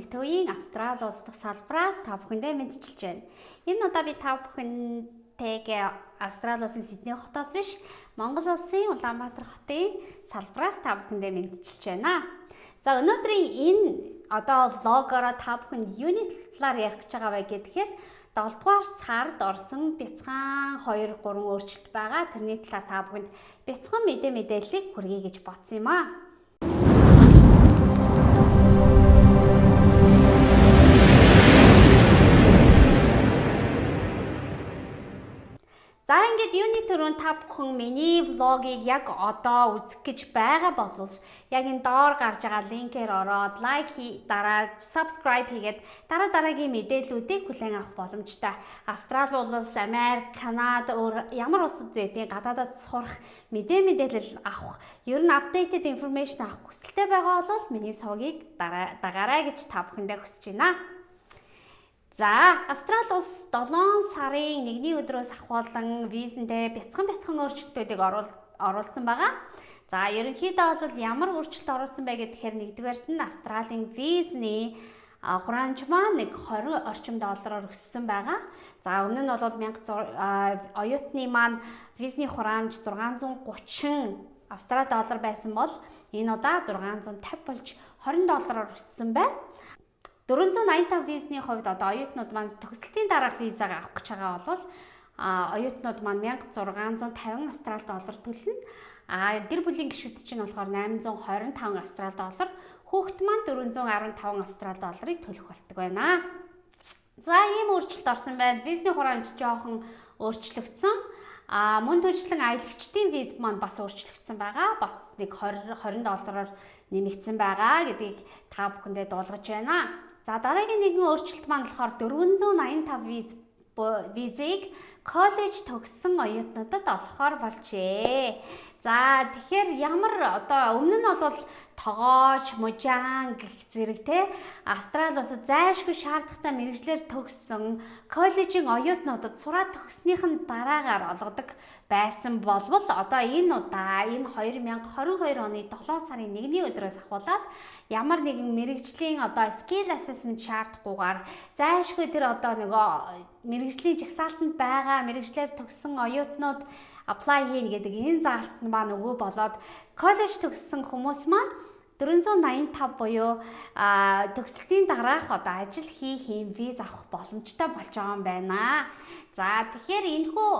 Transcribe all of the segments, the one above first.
Төвийн Австрали улс дахь салбараас та бүхэндээ мэдчилж байна. Энэ удаа би та бүхэнтэйгээ Австрали улсын Сидней хотоос биш, Монгол улсын Улаанбаатар хотын салбараас та бүхэндээ мэдчилж байна. За өнөөдрийн энэ влогоор та бүхэнд юуны талаар ярих гэж байгаа вэ гэхээр 7 дугаар сард орсон бяцхан 2-3 өөрчлөлт байгаа. Тэрний талаар та бүхэнд бяцхан мэдээллийг хүргэе гэж бодсон юм аа. За ингээд юуны төрөнд та бүхэн миний влогийг яг одоо үзэх гэж байгаа бол яг энэ доор гарч байгаа линкээр ороод лайк дараад subscribe хийгээд дараагийн мэдээллүүдийг хүлээн авах боломжтой. Австрали улс, Америк, Канада ямар улсад зүйдیں гадаадаас сурах мэдээлэл авах, ер нь updated information авах хүсэлтэй байгаа бол миний сувгийг дагаарай гэж та бүхэндээ хүсэж байна. За, Австрали улс 7 сарын 1-ний өдрөөс ахуулан визэндээ бяцхан өөрчлөлтүүдийг оруулсан байгаа. За, ерөнхийдөө бол ямар өөрчлөлт оруулсан бэ гэхээр нэгдүгээрт нь Австралийн визний хураамж маань $20 орчим өссөн байгаа. За, өмнө нь бол оюутны маань визний хураамж $630 Австрали доллар байсан бол энэ удаа $650 болж $20 өссөн байна. 485 визний хувьд оюутнууд маань төгсөлтийн дараах визагаа авах гэж байгаа бол оюутнууд маань $1650 Австрали доллар төлнө. Гэр бүлийн гишүүд чинь болохоор $825 Австрали доллар, хүүхэд маань $415 Австрали долларыг төлөх болдог байна. За, ийм өөрчлөлт орсон байна. Визний хураамж жоохон өөрчлөгдсөн. Мөн түншлэн аялагчдын виз маань бас өөрчлөгдсөн байгаа. Бас нэг $20 нэмэгдсэн байгаа гэдгийг та бүхэндээ дуулгаж байна. За, дараагийн нэгэн өөрчлөлт маань болохоор 485 визийг коллеж төгссөн оюутнуудад олгохоор болжээ. За, тэгэхээр ямар өмнө нь бол тогооч, мужаан гэх зэрэг Австрали улсад зайлшгүй шаардлагатай мэргэжлэр төгссөн коллежийн оюутнуудад сураад төгснөхийн дараагаар олгодог байсан болбол энэ удаа энэ 2022 оны 7 сарын 1-ний өдрөөс ахуулаад ямар нэгэн мэргэжлийн skill assessment шаардахгүйгээр зайлшгүй мэргэжлийн жагсаалтанд байгаа мэргэжлэр төгссөн оюутнууд apply хийн гэдэг энэ заалт маань өгөө болоод коллеж төгссөн хүмүүс маань 485 буюу төгсөлтийн дараах ажил хийх юм виз авах боломжтой болж байгаа юм байна. За, тэгэхээр энэхүү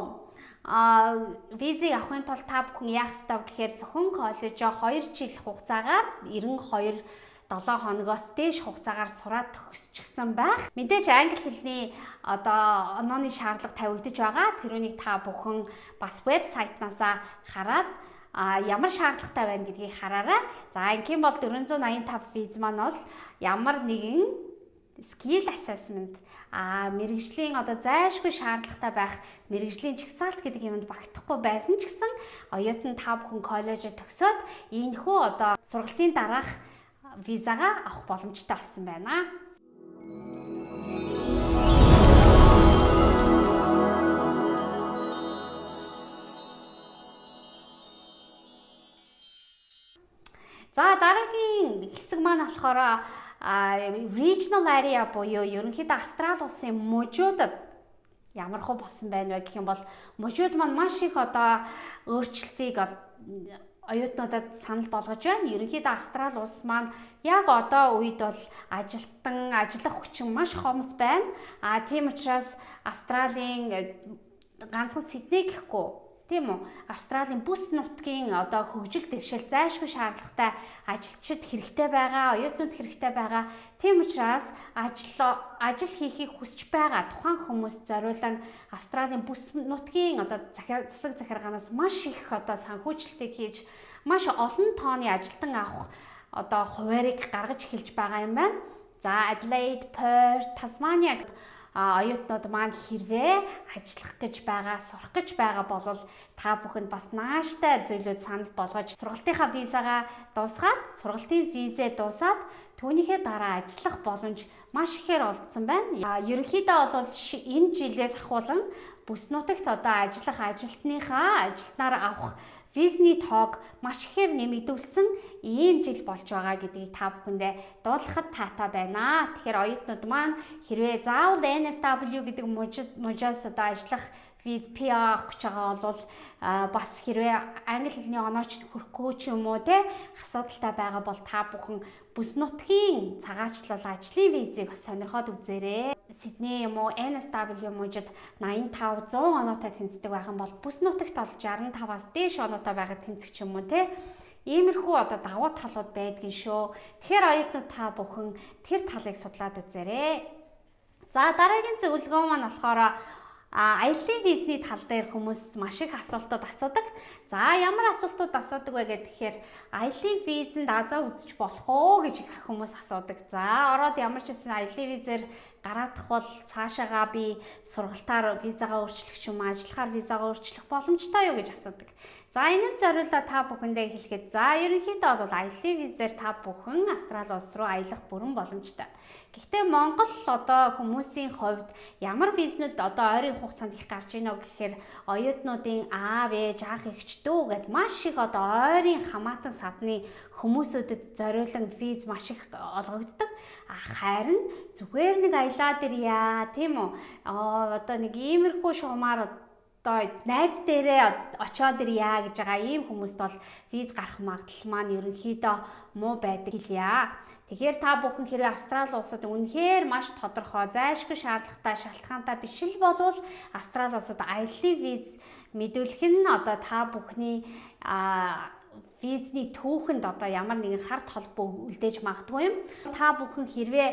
визийг авахын тулд та бүхэн яах ёстой гэхээр зөвхөн коллежоо 2 жил хугацаагаар 92 7 хоногоос дээш хугацаагаар сураад төгсчихсөн байх. Мэдээж англи хэлний онооны шаардлага тавигдаж байгаа. Тэрүүнийг та бүхэн бас вебсайтнаасаа хараад ямар шаардлагатай байна гэдгийг хараарай. За, ингийн бол 485 виз маань бол ямар нэгэн skill assessment мэргэжлийн зайлшгүй шаардлагатай байх мэргэжлийн чагсаалт гэдэг юмд багтахгүй байсан ч гэсэн оюутан та бүхэн коллежид төгсөөд ийхүү сургалтын дараах визагаа авах боломжтой болсон байна. За, дараагийн хэсэг маань болохоор regional area буюу ерөнхийдөө Австрали улсын мужуудад ямар хөө болсон байна вэ гэх юм бол мужууд маань маш их өөрчлөлтийг оюутнуудад санал болгож байна. Ерөнхийдөө Австрали улс маань яг үед бол ажиллах хүчин маш хомс байна. Тийм учраас Австралийн ганцхан Сидней гэхгүй тийм үү? Австралийн бүс нутгийн хөгжил дэвшил зайлшгүй шаардлагатай ажилчид хэрэгтэй байгаа, оюутнууд хэрэгтэй байгаа. Тийм учраас ажил хийхийг хүсэж байгаа тухайн хүмүүст зориулан Австралийн бүс нутгийн засаг захиргаанаас маш их санхүүжилтийг хийж маш олон тооны ажилтан авах хуваарийг гаргаж эхэлж байгаа юм байна. За, Adelaide, Perth, Tasmania оюутнууд маань хэрвээ ажиллах гэж байгаа, сурах гэж байгаа бол та бүхэнд бас нааштай зүйлүүд санал болгож сургалтынхаа визагаа дуусгаад, сургалтын визээ дуусаад түүнийхээ дараа ажиллах боломж маш ихээр олдсон байна. Ерөнхийдөө бол энэ жилээс ахуулан бүс нутагт ажиллах ажилтныхаа ажилтнаар авах визний тоог маш ихээр нэмэгдүүлсэн ийм жил болж байгаа гэдгийг та бүхэндээ дуулгахад таатай байна. Тэгэхээр оюутнууд маань хэрвээ заавал NSW гэдэг мужаас одоо ажиллах виз PR авах гэж байгаа бол бас хэрвээ англи хэлний онооч хүрхгүй ч юм уу те асуудалтай байгаа бол та бүхэн бүс нутгийн цагаачлал ажлын визийг бас сонирхоод үзээрэй. Сидней юм уу NSW мужид 85 100 оноотой тэнцдэг байх юм бол бүс нутагт бол 65-аас дээш оноотой байгаа тэнцэх ч юм уу те. Иймэрхүү одоо давуу талууд байдгийн шүү. Тэгэхээр оюутнууд та бүхэн тэр талыг судлаад үзээрэй. За дараагийн зөвлөгөө маань болохоор аяллаа визний тал дээр хүмүүс маш их асуултууд асуудаг. За ямар асуултууд асуудаг вэ гэхээр аяллаа визэнд азаа үзэж болох уу гэж их хүмүүс асуудаг. За ороод ямар ч гэсэн аяллаа визээр гараадах бол цаашаагаа би сургалтаар визагаа өөрчлөх ч юм уу ажиллахаар визагаа өөрчлөх боломжтой юу гэж асуудаг. За энэ зориулаа та бүхэндээ хэлэхэд за ерөнхийдөө бол аяллаа визээр та бүхэн Австрали улс руу аялах бүрэн боломжтой. Гэхдээ Монгол одоо хүмүүсийн хувьд ямар визнүүд одоо ойрын хугацаанд их гарч ийнө гэхээр оюутнуудын аав ээж ах эгч дүү гэд маш их одоо ойрын хамаатан садны хүмүүсүүдэд зориулан виз маш их олгогддог. Харин зүгээр нэг аялаад ирья тийм үү? Одоо нэг иймэрхүү шугамаар одоо найз дээрээ очоод ирья гэж байгаа ийм хүмүүст бол виз гарах магадлал маань ерөнхийдөө муу байдаг хэлье. Тэгэхээр та бүхэн хэрвээ Австрали улсад үнэхээр маш тодорхой, зайлшгүй шаардлагатай биш л болвол Австрали улсад аяллаа виз мэдүүлэх нь одоо та бүхний визний түүхэнд одоо ямар нэгэн харт холбоо үлдээж магадгүй юм. Та бүхэн хэрвээ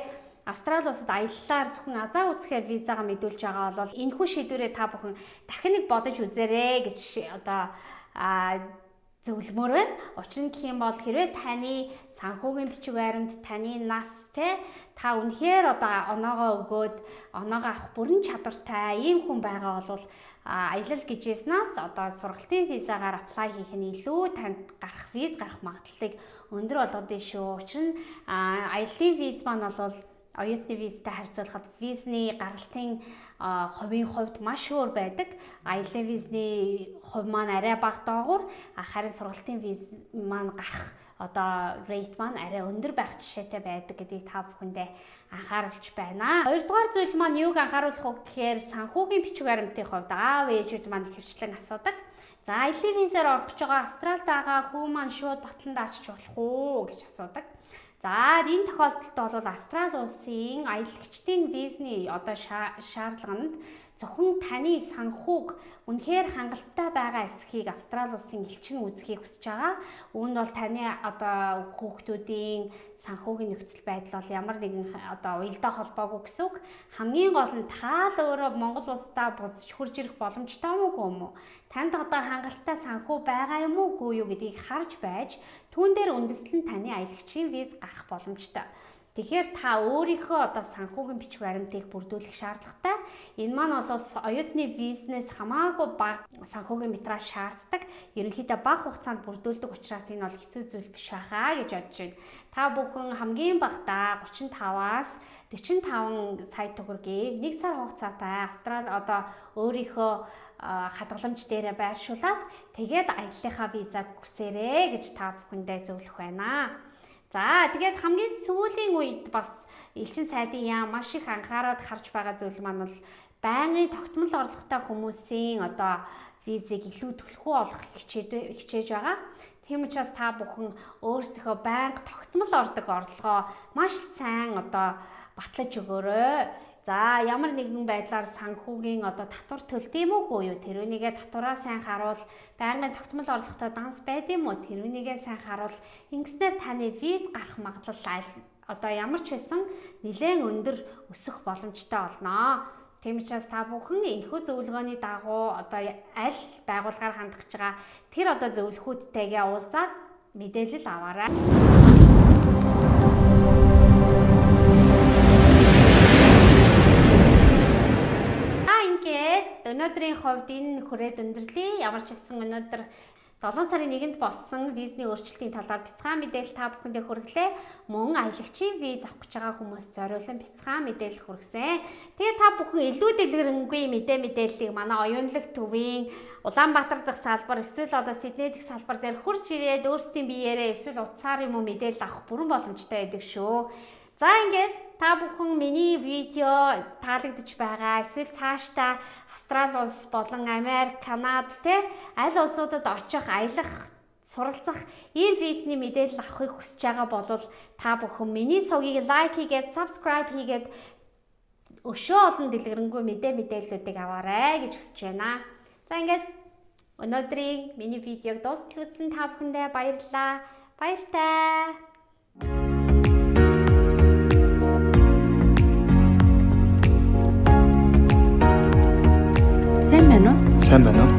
Австрали улсад аяллаар зөвхөн азаа үзэхээр визагаа мэдүүлж байгаа бол энэхүү шийдвэрээ та бүхэн дахин нэг бодож үзээрэй гэж одоо зөвлөмөр байна. Учир нь гэх юм бол хэрвээ таны санхүүгийн бичиг баримт, таны нас та үнэхээр одоо оноогоо өгөөд оноогоо авах бүрэн чадвартай ийм хүн байгаа бол аялал гэжээснээс одоо сургалтын визагаар аплай хийх нь илүү танд виз гарах магадлалыг өндөр болгодог шүү. Учир нь аяллаа виз маань бол оюутны визтэй харьцуулахад визний гаргалтын хувийн хувьд маш өөр байдаг. Аяллаа визний хувь маань арай бага доогуур, харин сургалтын виз маань гарах одоо рейт маань арай өндөр байх жишээтэй байдаг гэдгийг та бүхэндээ анхааруулж байна. Хоёрдугаар зүйл маань юуг анхааруулах вэ гэхээр санхүүгийн бичиг баримтын хувьд аав ээжүүд маань ихэвчлэн асуудаг. За аяллаа визээр орох гэж байгаа Австралид байгаа хүү маань шууд батланд очиж болох уу гэж асуудаг. За энэ тохиолдолд бол Австрали улсын аялагчдын визний одоо шаардлаганд зөвхөн таны санхүүг үнэхээр хангалттай байгаа эсхийг Австрали улсын элчин үзхийг хүсэж байгаа. Үүнд бол таны одоо хүүхдүүдийн санхүүгийн нөхцөл байдал бол ямар нэгэн одоо уялдаа холбоогүй гэсэн үг. Хамгийн гол нь та л өөрөө Монгол улсдаа бузж хурж ирэх боломжтой юм уу? Танд одоо хангалттай санхүү байгаа юм уугүй юу гэдгийг харж байж түүн дээр үндэслэн таны аялагчийн виз гарах боломжтой. Тэгэхээр та өөрийнхөө одоо санхүүгийн бичиг баримтыг бүрдүүлэх шаардлагатай. Энэ маань бол оюутны визнес хамаагүй бага санхүүгийн материал шаарддаг. Ерөнхийдөө бага хугацаанд бүрдүүлдэг учраас энэ бол хэцүү зүйл биш байхаа гэж бодож байна. Та бүхэн хамгийн багадаа 35-аас 45 сая төгрөгийг 1 сар хугацаатай Австрали одоо өөрийнхөө хадгаламж дээрээ байршуулад тэгээд аяллахаа визаг хүсээрэй гэж та бүхэндээ зөвлөх байна. За тэгээд хамгийн сүүлийн үед бас элчин сайдын яам маш их анхаарал харж байгаа зүйл маань бол байнгын тогтмол орлоготой хүмүүсийн одоо визийг илүү төлхөө олох хичээж байгаа. Тийм учраас та бүхэн өөрсдийнхөө байнга тогтмол ордог орлогоо маш сайн одоо батлаж өгөөрэй. За ямар нэгэн байдлаар санхүүгийн одоо татвар төлдөг юм уу юу? Тэрүүнийгээ татвараа сайн харуул, байнгын тогтмол орлоготой данс байд юм уу? Тэрүүнийгээ сайн харуул. Ингэснээр таны виз гарах магадлал одоо ямар ч байсан нэлээд өндөр өсөх боломжтой болно. Тийм учраас та бүхэн энэхүү зөвлөгөөний дагуу одоо аль байгууллагаар хандах гэж байгаа тэр одоо зөвлөхүүдтэйгээ уулзаад мэдээлэл аваарай. Өнөөдрийн хувьд энэ хүрээд өндөрлөе. Ямар ч хэлсэн өнөөдөр 7 сарын 1-нд болсон визний өөрчлөлтийн талаар бяцхан мэдээлэл та бүхэндээ хүргэлээ. Мөн аялагчийн виз авах гэж байгаа хүмүүст зориулсан бяцхан мэдээлэл хүргэсэн. Тэгээд та бүхэн илүү дэлгэрэнгүй мэдээллийг манай оюунлаг төвийн Улаанбаатар дахь салбар эсвэл одоо Сидней дахь салбар дээр хурж ирээд өөрсдийн биеэрээ эсвэл утсаар юм уу мэдээлэл авах бүрэн боломжтой байдаг шүү. За ингээд та бүхэн миний видео таалагдж байгаа эсвэл цаашдаа Австрали улс болон Америк, Канада аль улсуудад очих, аялах, суралцах ийм визний мэдээлэл авахыг хүсэж байгаа бол та бүхэн миний сувгийг лайк хийгээд, subscribe хийгээд өшөө олон дэлгэрэнгүй мэдээллүүдийг аваарай гэж хүсэж байна. За ингээд өнөөдрийн миний видеог дуустал үзсэн та бүхэндээ баярлалаа. Баяртай. Сайн байна уу?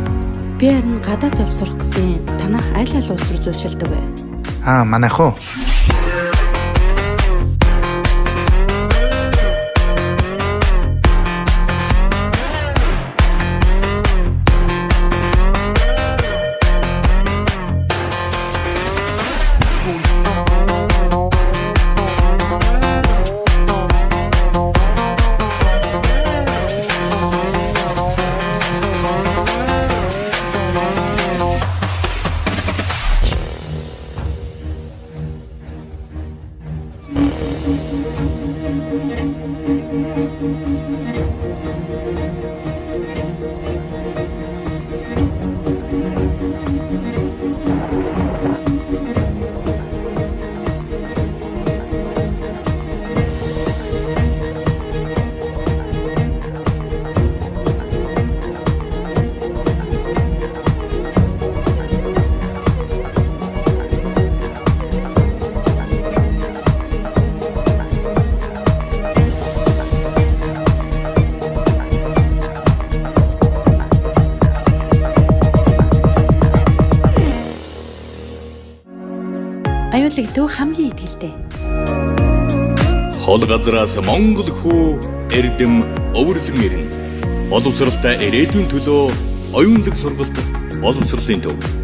Би харин гадаад явж сурах гэсэн танах аль аль улс руу зүйшилдэг вэ? Манайх уу? Аюулыг төв хамгийн ихтэй. Хол газраас Монгол хүү эрдэм өвөрлөн ирнэ. Боловсралтай ирээдүйн төлөө оюунлаг сургалт боловсролын төв.